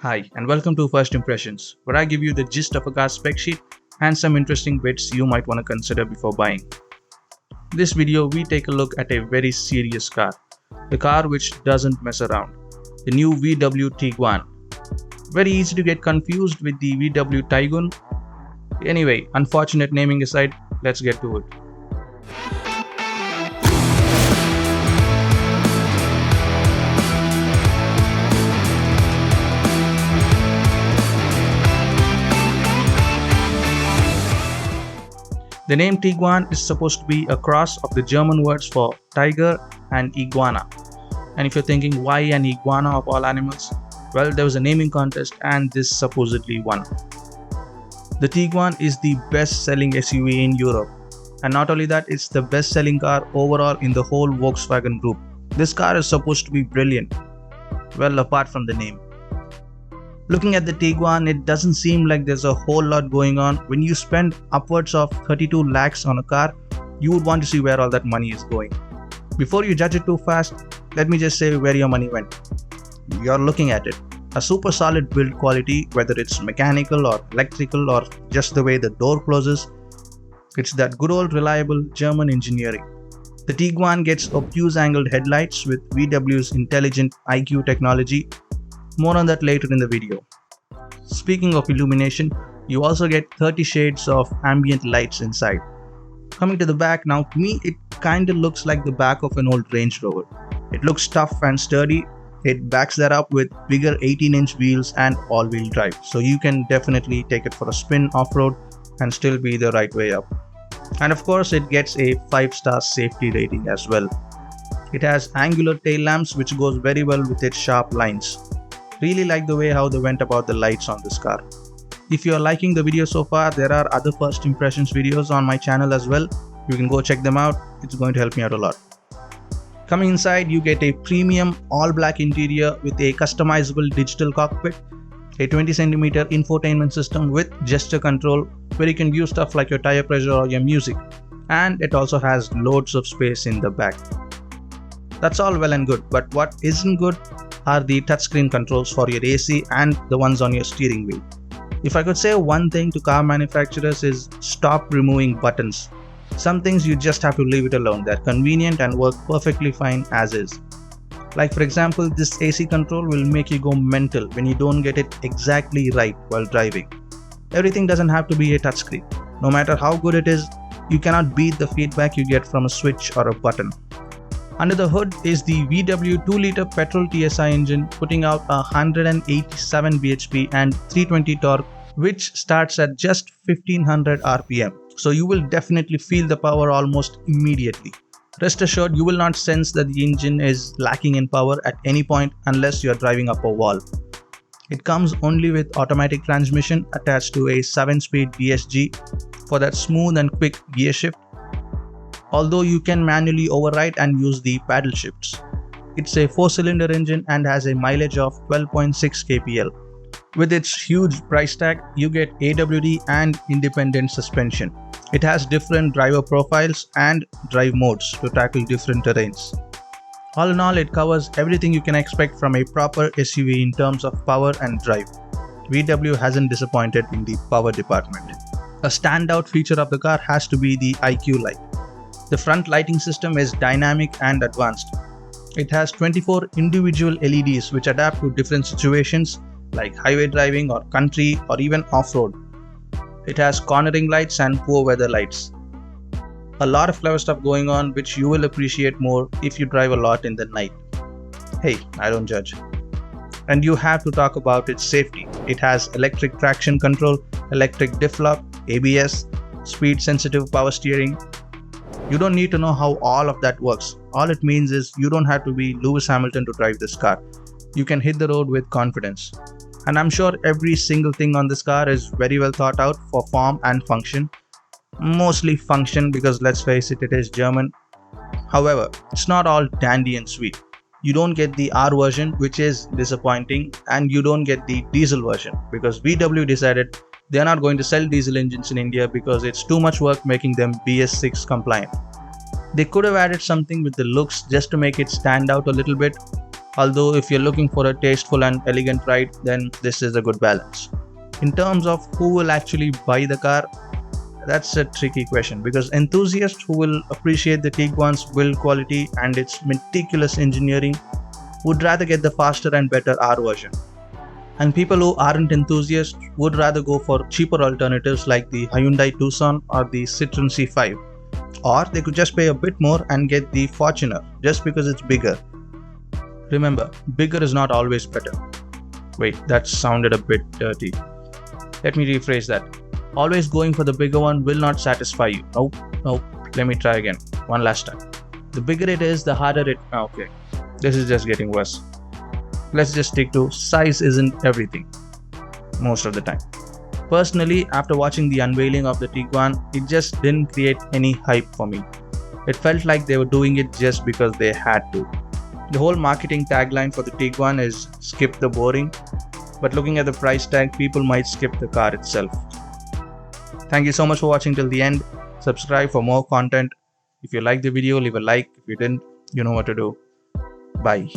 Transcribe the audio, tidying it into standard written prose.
Hi, and welcome to First Impressions, where I give you the gist of a car spec sheet and some interesting bits you might want to consider before buying. In this video, we take a look at a very serious car, the car which doesn't mess around, the new VW Tiguan. Very easy to get confused with the VW Tiguan. Anyway, unfortunate naming aside, let's get to it. The name Tiguan is supposed to be a cross of the German words for tiger and iguana. And if you're thinking why an iguana of all animals, well, there was a naming contest and this supposedly won. The Tiguan is the best-selling SUV in Europe. And not only that, it's the best-selling car overall in the whole Volkswagen group. This car is supposed to be brilliant. Well, apart from the name. Looking at the Tiguan, it doesn't seem like there's a whole lot going on. When you spend upwards of 32 lakhs on a car, you would want to see where all that money is going. Before you judge it too fast, let me just say where your money went. You're looking at it. A super solid build quality, whether it's mechanical or electrical or just the way the door closes. It's that good old reliable German engineering. The Tiguan gets obtuse angled headlights with VW's intelligent IQ technology. More on that later in the video. Speaking of illumination, you also get 30 shades of ambient lights inside. Coming to the back, now to me it kinda looks like the back of an old Range Rover. It looks tough and sturdy. It backs that up with bigger 18-inch wheels and all-wheel drive. So you can definitely take it for a spin off-road and still be the right way up. And of course it gets a 5-star safety rating as well. It has angular tail lamps which goes very well with its sharp lines. Really like the way how they went about the lights on this car. If you are liking the video so far, there are other first impressions videos on my channel as well. You can go check them out. It's going to help me out a lot. Coming inside, you get a premium all black interior with a customizable digital cockpit, a 20cm infotainment system with gesture control where you can view stuff like your tire pressure or your music, and it also has loads of space in the back. That's all well and good, but what isn't good are the touchscreen controls for your AC and the ones on your steering wheel. If I could say one thing to car manufacturers is stop removing buttons. Some things you just have to leave it alone. They're convenient and work perfectly fine as is. Like for example, this AC control will make you go mental when you don't get it exactly right while driving. Everything doesn't have to be a touchscreen. No matter how good it is, you cannot beat the feedback you get from a switch or a button. Under the hood is the VW 2-liter petrol TSI engine putting out 187 bhp and 320 torque, which starts at just 1500 rpm. So you will definitely feel the power almost immediately. Rest assured, you will not sense that the engine is lacking in power at any point unless you are driving up a wall. It comes only with automatic transmission attached to a 7-speed DSG for that smooth and quick gear shift. Although you can manually override and use the paddle shifts. It's a 4-cylinder engine and has a mileage of 12.6 kpl. With its huge price tag, you get AWD and independent suspension. It has different driver profiles and drive modes to tackle different terrains. All in all, it covers everything you can expect from a proper SUV in terms of power and drive. VW hasn't disappointed in the power department. A standout feature of the car has to be the IQ light. The front lighting system is dynamic and advanced. It has 24 individual LEDs which adapt to different situations like highway driving or country or even off-road. It has cornering lights and poor weather lights. A lot of clever stuff going on which you will appreciate more if you drive a lot in the night. Hey, I don't judge. And you have to talk about its safety. It has electric traction control, electric diff lock, ABS, speed sensitive power steering. You don't need to know how all of that works. All it means is you don't have to be Lewis Hamilton to drive this car. You can hit the road with confidence. And I'm sure every single thing on this car is very well thought out for form and function. Mostly function because let's face it, it is German. However, it's not all dandy and sweet. You don't get the R version, which is disappointing, and you don't get the diesel version because VW decided they are not going to sell diesel engines in India because it's too much work making them BS6 compliant. They could have added something with the looks just to make it stand out a little bit, Although if you're looking for a tasteful and elegant ride, then this is a good balance. In terms of who will actually buy the car, that's a tricky question because enthusiasts who will appreciate the Tiguan's build quality and its meticulous engineering would rather get the faster and better R version. And people who aren't enthusiasts would rather go for cheaper alternatives like the Hyundai Tucson or the Citroen C5. Or they could just pay a bit more and get the Fortuner just because it's bigger. Remember, bigger is not always better. Wait, that sounded a bit dirty. Let me rephrase that. Always going for the bigger one will not satisfy you. Nope. Let me try again. One last time. The bigger it is, the harder it... Okay, this is just getting worse. Let's just stick to size isn't everything. Most of the time. Personally, after watching the unveiling of the Tiguan, it just didn't create any hype for me. It felt like they were doing it just because they had to. The whole marketing tagline for the Tiguan is skip the boring, but looking at the price tag, people might skip the car itself. Thank you so much for watching till the end. Subscribe for more content. If you liked the video, leave a like. If you didn't, you know what to do. Bye.